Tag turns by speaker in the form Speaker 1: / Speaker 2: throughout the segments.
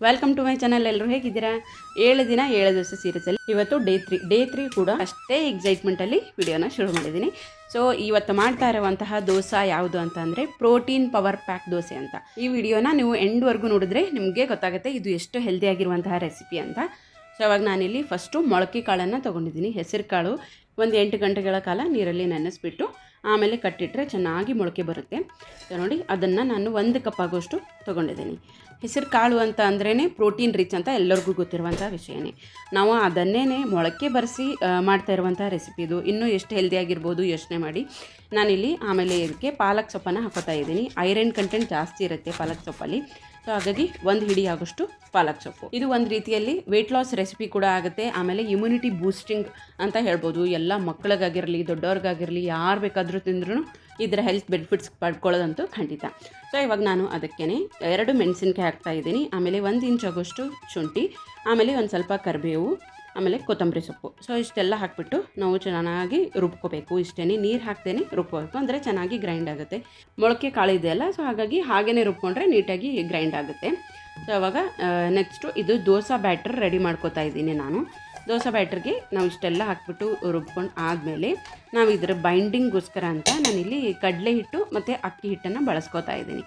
Speaker 1: Welcome to my channel. ಎಲ್ಲರೂ ಹೇಗಿದ್ದೀರಾ? 7 ದಿನ 7 ದಿವಸ ಸೀರೀಸಲ್ಲಿ ಇವತ್ತು ಡೇ 3 ಕೂಡ ಅಷ್ಟೇ ಎಕ್ಸೈಟ್ಮೆಂಟಲ್ಲಿ ವಿಡಿಯೋನ ಶುರು ಮಾಡಿದ್ದೀನಿ. ಸೊ ಇವತ್ತು ಮಾಡ್ತಾ ಇರುವಂತಹ ದೋಸೆ ಯಾವುದು ಅಂತ ಅಂದರೆ ಪ್ರೋಟೀನ್ ಪವರ್ ಪ್ಯಾಕ್ ದೋಸೆ ಅಂತ. ಈ ವಿಡಿಯೋನ ನೀವು ಎಂಡ್ವರೆಗೂ ನೋಡಿದ್ರೆ ನಿಮಗೆ ಗೊತ್ತಾಗುತ್ತೆ ಇದು ಎಷ್ಟು ಹೆಲ್ದಿ ಆಗಿರುವಂತಹ ರೆಸಿಪಿ ಅಂತ. ಸೊ ಅವಾಗ ನಾನಿಲ್ಲಿ ಫಸ್ಟು ಮೊಳಕೆ ಕಾಳನ್ನು ತೊಗೊಂಡಿದ್ದೀನಿ. ಹೆಸರು ಕಾಳು ಒಂದು 8 ಗಂಟೆಗಳ ಕಾಲ ನೀರಲ್ಲಿ ನೆನೆಸ್ಬಿಟ್ಟು ಆಮೇಲೆ ಕಟ್ಟಿಟ್ರೆ ಚೆನ್ನಾಗಿ ಮೊಳಕೆ ಬರುತ್ತೆ. ಸೊ ನೋಡಿ, ಅದನ್ನು ನಾನು 1 ಕಪ್ ಆಗೋಷ್ಟು ತೊಗೊಂಡಿದ್ದೀನಿ. ಹೆಸರು ಕಾಳು ಅಂತ ಅಂದ್ರೇ ಪ್ರೋಟೀನ್ ರಿಚ್ ಅಂತ ಎಲ್ಲರಿಗೂ ಗೊತ್ತಿರುವಂಥ ವಿಷಯನೇ. ನಾವು ಅದನ್ನೇ ಮೊಳಕೆ ಬರೆಸಿ ಮಾಡ್ತಾ ಇರುವಂಥ ರೆಸಿಪಿ ಇದು. ಇನ್ನೂ ಎಷ್ಟು ಹೆಲ್ದಿಯಾಗಿರ್ಬೋದು ಯೋಚನೆ ಮಾಡಿ. ನಾನಿಲ್ಲಿ ಆಮೇಲೆ ಇದಕ್ಕೆ ಪಾಲಕ್ ಸೊಪ್ಪನ್ನು ಹಾಕೋತಾ ಇದ್ದೀನಿ. ಐರನ್ ಕಂಟೆಂಟ್ ಜಾಸ್ತಿ ಇರುತ್ತೆ ಪಾಲಕ್ ಸೊಪ್ಪಲ್ಲಿ. ಸೊ ಹಾಗಾಗಿ 1 ಹಿಡಿ ಆಗೋಷ್ಟು ಪಾಲಕ್ ಸೊಪ್ಪು. ಇದು ಒಂದು ರೀತಿಯಲ್ಲಿ ವೆಯ್ಟ್ ಲಾಸ್ ರೆಸಿಪಿ ಕೂಡ ಆಗುತ್ತೆ. ಆಮೇಲೆ ಇಮ್ಯುನಿಟಿ ಬೂಸ್ಟಿಂಗ್ ಅಂತ ಹೇಳ್ಬೋದು. ಎಲ್ಲ ಮಕ್ಕಳಿಗಾಗಿರಲಿ ದೊಡ್ಡವ್ರಿಗಾಗಿರಲಿ ಯಾರು ಬೇಕಾದರೂ ತಿಂದ್ರೂ ಇದರ ಹೆಲ್ತ್ ಬೆನಿಫಿಟ್ಸ್ ಪಡ್ಕೊಳ್ಳೋದಂತೂ ಖಂಡಿತ. ಸೊ ಇವಾಗ ನಾನು ಅದಕ್ಕೆ 2 ಮೆಣಸಿನ್ಕಾಯಿ ಹಾಕ್ತಾಯಿದ್ದೀನಿ. ಆಮೇಲೆ 1 ಇಂಚ್ ಆಗೋಷ್ಟು ಶುಂಠಿ, ಆಮೇಲೆ ಒಂದು ಸ್ವಲ್ಪ ಕರಿಬೇವು, ಆಮೇಲೆ ಕೊತ್ತಂಬರಿ ಸೊಪ್ಪು. ಸೊ ಇಷ್ಟೆಲ್ಲ ಹಾಕಿಬಿಟ್ಟು ನಾವು ಚೆನ್ನಾಗಿ ರುಬ್ಕೋಬೇಕು. ಇಷ್ಟೇ, ನೀರು ಹಾಕ್ತೇನೆ ರುಬ್ಕೋಬೇಕು, ಅಂದರೆ ಚೆನ್ನಾಗಿ ಗ್ರೈಂಡ್ ಆಗುತ್ತೆ. ಮೊಳಕೆ ಕಾಳು ಇದೆಯಲ್ಲ, ಸೊ ಹಾಗಾಗಿ ಹಾಗೇ ರುಬ್ಕೊಂಡ್ರೆ ನೀಟಾಗಿ ಗ್ರೈಂಡ್ ಆಗುತ್ತೆ. ಸೊ ಅವಾಗ ನೆಕ್ಸ್ಟು ಇದು ದೋಸೆ ಬ್ಯಾಟರ್ ರೆಡಿ ಮಾಡ್ಕೋತಾ ಇದ್ದೀನಿ ನಾನು. ದೋಸೆ ಬ್ಯಾಟ್ರಿಗೆ ನಾವು ಇಷ್ಟೆಲ್ಲ ಹಾಕ್ಬಿಟ್ಟು ರುಬ್ಕೊಂಡು ಆದಮೇಲೆ ನಾವು ಇದರ ಬೈಂಡಿಂಗ್ಗೋಸ್ಕರ ಅಂತ ನಾನಿಲ್ಲಿ ಕಡಲೆ ಹಿಟ್ಟು ಮತ್ತು ಅಕ್ಕಿ ಹಿಟ್ಟನ್ನು ಬಳಸ್ಕೋತಾ ಇದ್ದೀನಿ.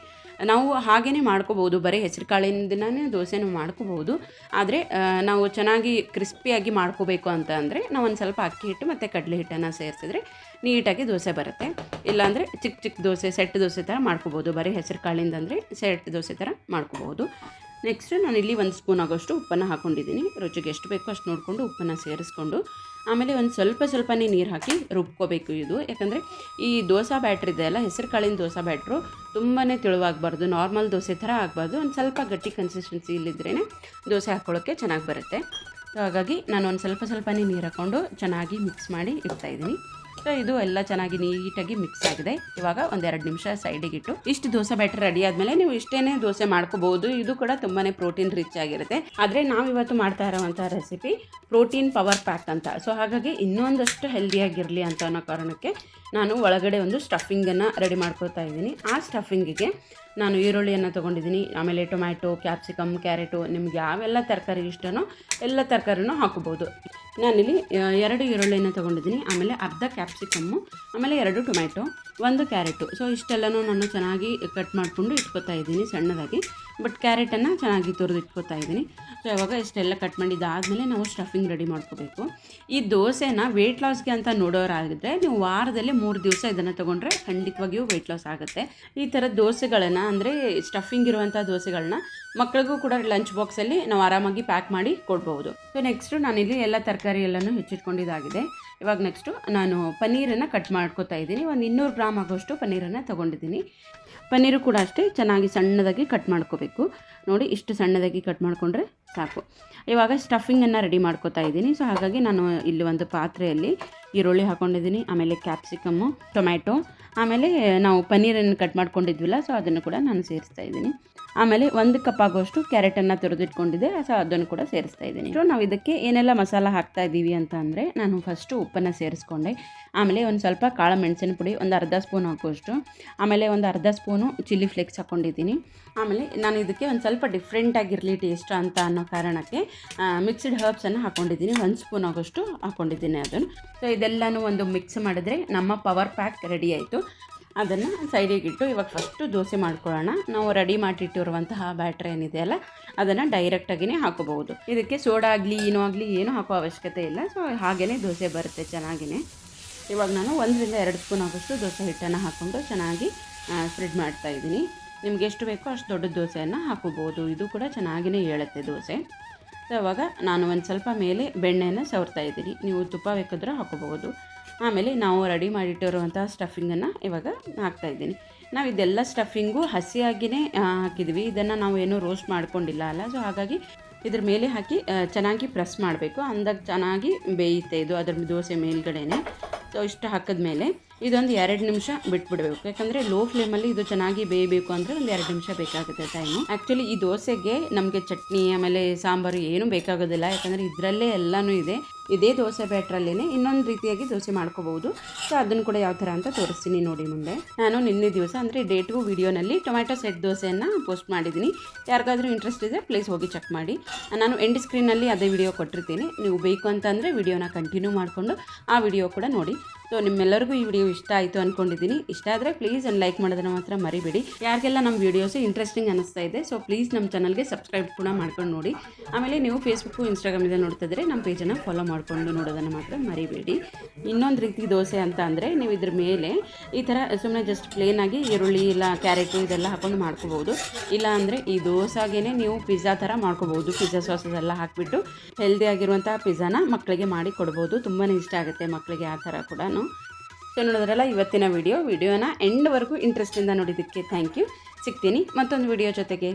Speaker 1: ನಾವು ಹಾಗೇ ಮಾಡ್ಕೋಬೋದು, ಬರೀ ಹೆಸರು ಕಾಳಿಂದನೇ ದೋಸೆನೂ ಮಾಡ್ಕೋಬೋದು. ಆದರೆ ನಾವು ಚೆನ್ನಾಗಿ ಕ್ರಿಸ್ಪಿಯಾಗಿ ಮಾಡ್ಕೋಬೇಕು ಅಂತ ಅಂದರೆ ನಾವು ಒಂದು ಸ್ವಲ್ಪ ಅಕ್ಕಿ ಹಿಟ್ಟು ಮತ್ತು ಕಡಲೆ ಹಿಟ್ಟನ್ನು ಸೇರಿಸಿದ್ರೆ ನೀಟಾಗಿ ದೋಸೆ ಬರುತ್ತೆ. ಇಲ್ಲಾಂದರೆ ಚಿಕ್ಕ ಚಿಕ್ಕ ದೋಸೆ, ಸೆಟ್ ದೋಸೆ ಥರ ಮಾಡ್ಕೋಬೋದು. ಬರೀ ಹೆಸರು ಕಾಳಿಂದ ಅಂದರೆ ಸೆಟ್ ದೋಸೆ ಥರ ಮಾಡ್ಕೋಬೋದು. ನೆಕ್ಸ್ಟು ನಾನಿಲ್ಲಿ 1 ಸ್ಪೂನ್ ಆಗೋಷ್ಟು ಉಪ್ಪನ್ನು ಹಾಕ್ಕೊಂಡಿದ್ದೀನಿ. ರುಚಿಗೆ ಎಷ್ಟು ಬೇಕೋ ಅಷ್ಟು ನೋಡಿಕೊಂಡು ಉಪ್ಪನ್ನು ಸೇರಿಸ್ಕೊಂಡು ಆಮೇಲೆ ಒಂದು ಸ್ವಲ್ಪನೇ ನೀರು ಹಾಕಿ ರುಬ್ಕೋಬೇಕು ಇದು. ಯಾಕಂದರೆ ಈ ದೋಸೆ ಬ್ಯಾಟ್ರ್ ಇದೆಯಲ್ಲ, ಹೆಸರು ಕಾಳಿನ ದೋಸೆ ಬ್ಯಾಟ್ರು ತುಂಬಾ ತೆಳುವಾಗಬಾರ್ದು, ನಾರ್ಮಲ್ ದೋಸೆ ಥರ ಆಗಬಾರ್ದು. ಒಂದು ಸ್ವಲ್ಪ ಗಟ್ಟಿ ಕನ್ಸಿಸ್ಟೆನ್ಸಿ ಇಲ್ಲಿದ್ರೇ ದೋಸೆ ಹಾಕ್ಕೊಳ್ಳೋಕ್ಕೆ ಚೆನ್ನಾಗಿ ಬರುತ್ತೆ. ಸೊ ಹಾಗಾಗಿ ನಾನು ಒಂದು ಸ್ವಲ್ಪನೇ ನೀರು ಹಾಕ್ಕೊಂಡು ಚೆನ್ನಾಗಿ ಮಿಕ್ಸ್ ಮಾಡಿ ಇಡ್ತಾಯಿದ್ದೀನಿ. ಸೊ ಇದು ಎಲ್ಲ ಚೆನ್ನಾಗಿ ನೀಟಾಗಿ ಮಿಕ್ಸ್ ಆಗಿದೆ. ಇವಾಗ 1-2 ನಿಮಿಷ ಸೈಡಿಗಿಟ್ಟು ಇಷ್ಟು ದೋಸೆ ಬ್ಯಾಟರ್ ರೆಡಿ ಆದಮೇಲೆ ನೀವು ಇಷ್ಟೇನೇ ದೋಸೆ ಮಾಡ್ಕೋಬಹುದು. ಇದು ಕೂಡ ತುಂಬಾ ಪ್ರೋಟೀನ್ ರಿಚ್ ಆಗಿರುತ್ತೆ. ಆದರೆ ನಾವಿವತ್ತು ಮಾಡ್ತಾ ಇರೋವಂಥ ರೆಸಿಪಿ ಪ್ರೋಟೀನ್ ಪವರ್ ಪ್ಯಾಕ್ ಅಂತ. ಸೊ ಹಾಗಾಗಿ ಇನ್ನೊಂದಷ್ಟು ಹೆಲ್ದಿಯಾಗಿರಲಿ ಅಂತ ಅನ್ನೋ ಕಾರಣಕ್ಕೆ ನಾನು ಒಳಗಡೆ ಒಂದು ಸ್ಟಫಿಂಗನ್ನು ರೆಡಿ ಮಾಡ್ಕೊತಾ ಇದ್ದೀನಿ. ಆ ಸ್ಟಫಿಂಗಿಗೆ ನಾನು ಈರುಳ್ಳಿಯನ್ನು ತೊಗೊಂಡಿದ್ದೀನಿ. ಆಮೇಲೆ ಟೊಮ್ಯಾಟೊ, ಕ್ಯಾಪ್ಸಿಕಮ್, ಕ್ಯಾರೆಟು, ನಿಮ್ಗೆ ಯಾವೆಲ್ಲ ತರಕಾರಿ ಇಷ್ಟನೋ ಎಲ್ಲ ತರಕಾರಿನೂ ಹಾಕೋಬೋದು. ನಾನಿಲ್ಲಿ 2 ಈರುಳ್ಳಿಯನ್ನು ತೊಗೊಂಡಿದ್ದೀನಿ. ಆಮೇಲೆ ಅರ್ಧ ಕ್ಯಾಪ್ಸಿಕಮ್ಮು, ಆಮೇಲೆ 2 ಟೊಮ್ಯಾಟೊ, 1 ಕ್ಯಾರೆಟು. ಸೊ ಇಷ್ಟೆಲ್ಲನೂ ನಾನು ಚೆನ್ನಾಗಿ ಕಟ್ ಮಾಡಿಕೊಂಡು ಇಟ್ಕೋತಾ ಇದ್ದೀನಿ ಸಣ್ಣದಾಗಿ. ಬಟ್ ಕ್ಯಾರೆಟನ್ನು ಚೆನ್ನಾಗಿ ತುರಿದು ಇಟ್ಕೋತಾ ಇದ್ದೀನಿ. ಸೊ ಇವಾಗ ಇಷ್ಟೆಲ್ಲ ಕಟ್ ಮಾಡಿದ್ದಾದಮೇಲೆ ನಾವು ಸ್ಟಫಿಂಗ್ ರೆಡಿ ಮಾಡ್ಕೋಬೇಕು. ಈ ದೋಸೆನ ವೆಯ್ಟ್ ಲಾಸ್ಗೆ ಅಂತ ನೋಡೋರಾಗಿದ್ದರೆ ನೀವು ವಾರದಲ್ಲಿ 3 ದಿವಸ ಇದನ್ನು ತೊಗೊಂಡ್ರೆ ಖಂಡಿತವಾಗಿಯೂ ವೆಯ್ಟ್ ಲಾಸ್ ಆಗುತ್ತೆ. ಈ ಥರದ ದೋಸೆಗಳನ್ನು ಅಂದರೆ ಸ್ಟಫಿಂಗ್ ಇರುವಂಥ ದೋಸೆಗಳನ್ನ ಮಕ್ಕಳಿಗೂ ಕೂಡ ಲಂಚ್ ಬಾಕ್ಸಲ್ಲಿ ನಾವು ಆರಾಮಾಗಿ ಪ್ಯಾಕ್ ಮಾಡಿ ಕೊಡ್ಬೋದು. ಸೊ ನೆಕ್ಸ್ಟು ನಾನಿಲ್ಲಿ ಎಲ್ಲ ತರಕಾರಿ ಎಲ್ಲನೂ ಹೆಚ್ಚಿಟ್ಕೊಂಡಿದ್ದಾಗಿದೆ. ಇವಾಗ ನೆಕ್ಸ್ಟು ನಾನು ಪನ್ನೀರನ್ನು ಕಟ್ ಮಾಡ್ಕೋತಾ ಇದ್ದೀನಿ. ಒಂದು 200 ಗ್ರಾಮ್ ಆಗೋಷ್ಟು ಪನ್ನೀರನ್ನು ತೊಗೊಂಡಿದ್ದೀನಿ. ಪನ್ನೀರು ಕೂಡ ಅಷ್ಟೇ ಚೆನ್ನಾಗಿ ಸಣ್ಣದಾಗಿ ಕಟ್ ಮಾಡ್ಕೋಬೇಕು. ನೋಡಿ, ಇಷ್ಟು ಸಣ್ಣದಾಗಿ ಕಟ್ ಮಾಡಿಕೊಂಡ್ರೆ ಸಾಕು. ಇವಾಗ ಸ್ಟಫಿಂಗನ್ನು ರೆಡಿ ಮಾಡ್ಕೋತಾ ಇದ್ದೀನಿ. ಸೊ ಹಾಗಾಗಿ ನಾನು ಇಲ್ಲಿ ಒಂದು ಪಾತ್ರೆಯಲ್ಲಿ ಈರುಳ್ಳಿ ಹಾಕ್ಕೊಂಡಿದ್ದೀನಿ, ಆಮೇಲೆ ಕ್ಯಾಪ್ಸಿಕಮ್ಮು, ಟೊಮ್ಯಾಟೊ, ಆಮೇಲೆ ನಾವು ಪನ್ನೀರನ್ನು ಕಟ್ ಮಾಡ್ಕೊಂಡಿದ್ವಿಲ್ಲ, ಸೊ ಅದನ್ನು ಕೂಡ ನಾನು ಸೇರಿಸ್ತಾ ಇದ್ದೀನಿ. ಆಮೇಲೆ 1 ಕಪ್ ಆಗೋಷ್ಟು ಕ್ಯಾರೆಟನ್ನು ತುರಿದಿಟ್ಕೊಂಡಿದ್ದೆ, ಸೊ ಅದನ್ನು ಕೂಡ ಸೇರಿಸ್ತಾ ಇದ್ದೀನಿ. ಸೊ ನಾವು ಇದಕ್ಕೆ ಏನೆಲ್ಲ ಮಸಾಲ ಹಾಕ್ತಾ ಇದ್ದೀವಿ ಅಂತ ಅಂದರೆ ನಾನು ಫಸ್ಟು ಉಪ್ಪನ್ನು ಸೇರಿಸ್ಕೊಂಡೆ. ಆಮೇಲೆ ಒಂದು ಸ್ವಲ್ಪ ಕಾಳು ಮೆಣಸಿನ ಪುಡಿ ಒಂದು ಅರ್ಧ ಸ್ಪೂನ್ ಹಾಕೋಷ್ಟು, ಆಮೇಲೆ ಒಂದು ಅರ್ಧ ಸ್ಪೂನು ಚಿಲ್ಲಿ ಫ್ಲೇಕ್ಸ್ ಹಾಕ್ಕೊಂಡಿದ್ದೀನಿ. ಆಮೇಲೆ ನಾನು ಇದಕ್ಕೆ ಒಂದು ಸ್ವಲ್ಪ ಡಿಫ್ರೆಂಟಾಗಿರಲಿ ಟೇಸ್ಟ್ ಅಂತ ಅನ್ನೋ ಕಾರಣಕ್ಕೆ ಮಿಕ್ಸ್ಡ್ ಹರ್ಬ್ಸನ್ನು ಹಾಕ್ಕೊಂಡಿದ್ದೀನಿ. 1 ಸ್ಪೂನ್ ಆಗೋಷ್ಟು ಹಾಕ್ಕೊಂಡಿದ್ದೀನಿ ಅದನ್ನು. ಸೊ ಇದೆಲ್ಲನೂ ಒಂದು ಮಿಕ್ಸ್ ಮಾಡಿದ್ರೆ ನಮ್ಮ ಪವರ್ ಪ್ಯಾಕ್ ರೆಡಿ ಆಯಿತು. ಅದನ್ನು ಸೈಡಿಗಿಟ್ಟು ಇವಾಗ ಫಸ್ಟು ದೋಸೆ ಮಾಡ್ಕೊಳ್ಳೋಣ. ನಾವು ರೆಡಿ ಮಾಡಿಟ್ಟಿರುವಂತಹ ಬ್ಯಾಟ್ರ್ ಏನಿದೆಯಲ್ಲ ಅದನ್ನು ಡೈರೆಕ್ಟಾಗಿಯೇ ಹಾಕೋಬಹುದು. ಇದಕ್ಕೆ ಸೋಡಾ ಆಗಲಿ ಏನೂ ಹಾಕೋ ಅವಶ್ಯಕತೆ ಇಲ್ಲ. ಸೊ ಹಾಗೆಯೇ ದೋಸೆ ಬರುತ್ತೆ ಚೆನ್ನಾಗಿಯೇ. ಇವಾಗ ನಾನು 1-2 ಸ್ಪೂನ್ ಆಗೋಷ್ಟು ದೋಸೆ ಹಿಟ್ಟನ್ನು ಹಾಕ್ಕೊಂಡು ಚೆನ್ನಾಗಿ ಸ್ಪ್ರೆಡ್ ಮಾಡ್ತಾಯಿದ್ದೀನಿ. ನಿಮ್ಗೆ ಎಷ್ಟು ಬೇಕೋ ಅಷ್ಟು ದೊಡ್ಡ ದೋಸೆಯನ್ನು ಹಾಕೋಬೋದು. ಇದು ಕೂಡ ಚೆನ್ನಾಗಿಯೇ ಹೇಳುತ್ತೆ ದೋಸೆ. ಸೊ ಇವಾಗ ನಾನು ಒಂದು ಸ್ವಲ್ಪ ಮೇಲೆ ಬೆಣ್ಣೆಯನ್ನು ಸವರ್ತಾ ಇದ್ದೀನಿ. ನೀವು ತುಪ್ಪ ಬೇಕಾದ್ರೆ ಹಾಕೋಬಹುದು. ಆಮೇಲೆ ನಾವು ರೆಡಿ ಮಾಡಿಟ್ಟಿರುವಂಥ ಸ್ಟಫಿಂಗನ್ನು ಇವಾಗ ಹಾಕ್ತಾಯಿದ್ದೀನಿ. ನಾವು ಇದೆಲ್ಲ ಸ್ಟಫಿಂಗು ಹಸಿಯಾಗಿಯೇ ಹಾಕಿದ್ವಿ. ಇದನ್ನು ನಾವು ಏನೂ ರೋಸ್ಟ್ ಮಾಡ್ಕೊಂಡಿಲ್ಲ ಅಲ್ಲ. ಸೊ ಹಾಗಾಗಿ ಇದ್ರ ಮೇಲೆ ಹಾಕಿ ಚೆನ್ನಾಗಿ ಪ್ರೆಸ್ ಮಾಡಬೇಕು. ಅಂದಾಗ ಚೆನ್ನಾಗಿ ಬೇಯುತ್ತೆ ಇದು ಅದರ ದೋಸೆ ಮೇಲ್ಗಡೆನೆ. ಸೊ ಇಷ್ಟು ಹಾಕಿದ್ಮೇಲೆ ಇದೊಂದು 2 ನಿಮಿಷ ಬಿಟ್ಬಿಡಬೇಕು. ಯಾಕಂದರೆ ಲೋ ಫ್ಲೇಮಲ್ಲಿ ಇದು ಚೆನ್ನಾಗಿ ಬೇಯಬೇಕು ಅಂದರೆ ಒಂದು 2 ನಿಮಿಷ ಬೇಕಾಗುತ್ತೆ ಟೈಮು. ಆ್ಯಕ್ಚುಲಿ ಈ ದೋಸೆಗೆ ನಮಗೆ ಚಟ್ನಿ ಆಮೇಲೆ ಸಾಂಬಾರು ಏನೂ ಬೇಕಾಗೋದಿಲ್ಲ. ಯಾಕಂದರೆ ಇದರಲ್ಲೇ ಎಲ್ಲನೂ ಇದೆ. ಇದೇ ದೋಸೆ ಬ್ಯಾಟ್ರಲ್ಲೇ ಇನ್ನೊಂದು ರೀತಿಯಾಗಿ ದೋಸೆ ಮಾಡ್ಕೋಬಹುದು. ಸೊ ಅದನ್ನು ಕೂಡ ಯಾವ ಥರ ಅಂತ ತೋರಿಸ್ತೀನಿ ನೋಡಿ ಮುಂದೆ. ನಾನು ನಿನ್ನೆ ದಿವಸ ಅಂದರೆ ಡೇ 2 ವಿಡಿಯೋನಲ್ಲಿ ಟೊಮ್ಯಾಟೊ ಸೆಟ್ ದೋಸೆಯನ್ನು ಪೋಸ್ಟ್ ಮಾಡಿದ್ದೀನಿ. ಯಾರಿಗಾದರೂ ಇಂಟ್ರೆಸ್ಟ್ ಇದ್ದರೆ ಪ್ಲೀಸ್ ಹೋಗಿ ಚೆಕ್ ಮಾಡಿ. ನಾನು ಎಂಡ್ ಸ್ಕ್ರೀನಲ್ಲಿ ಅದೇ ವಿಡಿಯೋ ಕೊಟ್ಟಿರ್ತೀನಿ. ನೀವು ಬೇಕು ಅಂತಂದರೆ ವಿಡಿಯೋನ ಕಂಟಿನ್ಯೂ ಮಾಡಿಕೊಂಡು ಆ ವಿಡಿಯೋ ಕೂಡ ನೋಡಿ. ಸೊ ನಿಮ್ಮೆಲ್ಲರಿಗೂ ಈ ವಿಡಿಯೋ ಇಷ್ಟ ಆಯಿತು ಅಂದ್ಕೊಂಡಿದ್ದೀನಿ. ಇಷ್ಟ ಆದರೆ ಪ್ಲೀಸ್ ಒಂದು ಲೈಕ್ ಮಾಡೋದನ್ನು ಮಾತ್ರ ಮರಿಬೇಡಿ. ಯಾರಿಗೆಲ್ಲ ನಮ್ಮ ವೀಡಿಯೋಸ್ ಇಂಟ್ರೆಸ್ಟಿಂಗ್ ಅನ್ನಿಸ್ತಾ ಇದೆ ಸೊ ಪ್ಲೀಸ್ ನಮ್ಮ ಚಾನಲ್ಗೆ ಸಬ್ಸ್ಕ್ರೈಬ್ ಕೂಡ ಮಾಡ್ಕೊಂಡು ನೋಡಿ. ಆಮೇಲೆ ನೀವು ಫೇಸ್ಬುಕ್ಕು ಇನ್ಸ್ಟಾಗ್ರಾಮಿಂದ ನೋಡ್ತಿದ್ರೆ ನಮ್ಮ ಪೇಜನ್ನು ಫಾಲೋ ಮಾಡಿಕೊಂಡು ನೋಡೋದನ್ನು ಮಾತ್ರ ಮರಿಬೇಡಿ. ಇನ್ನೊಂದು ರೀತಿ ದೋಸೆ ಅಂತ ಅಂದರೆ ನೀವು ಇದ್ರ ಮೇಲೆ ಈ ಥರ ಸುಮ್ಮನೆ ಜಸ್ಟ್ ಪ್ಲೇನಾಗಿ ಈರುಳ್ಳಿ ಇಲ್ಲ ಕ್ಯಾರೆಟು ಇದೆಲ್ಲ ಹಾಕೊಂಡು ಮಾಡ್ಕೋಬೋದು. ಇಲ್ಲ ಅಂದರೆ ಈ ದೋಸಾಗೇ ನೀವು ಪಿಜ್ಜಾ ಥರ ಮಾಡ್ಕೋಬೋದು. ಪಿಜ್ಜಾ ಸಾಸಸ್ ಎಲ್ಲ ಹಾಕಿಬಿಟ್ಟು ಹೆಲ್ದಿ ಆಗಿರುವಂಥ ಪಿಜ್ಜಾನ ಮಕ್ಕಳಿಗೆ ಮಾಡಿ ಕೊಡ್ಬೋದು. ತುಂಬಾ ಇಷ್ಟ ಆಗುತ್ತೆ ಮಕ್ಕಳಿಗೆ ಆ ಥರ ಕೂಡ. ಸೊ ನೋಡಿದ್ರಲ್ಲ ಇವತ್ತಿನ ವಿಡಿಯೋನ ಎಂಡ್ವರೆಗೂ ಇಂಟ್ರೆಸ್ಟಿಂದ ನೋಡಿದ್ದಕ್ಕೆ ಥ್ಯಾಂಕ್ ಯು. ಸಿಗ್ತೀನಿ ಮತ್ತೊಂದು ವಿಡಿಯೋ ಜೊತೆಗೆ.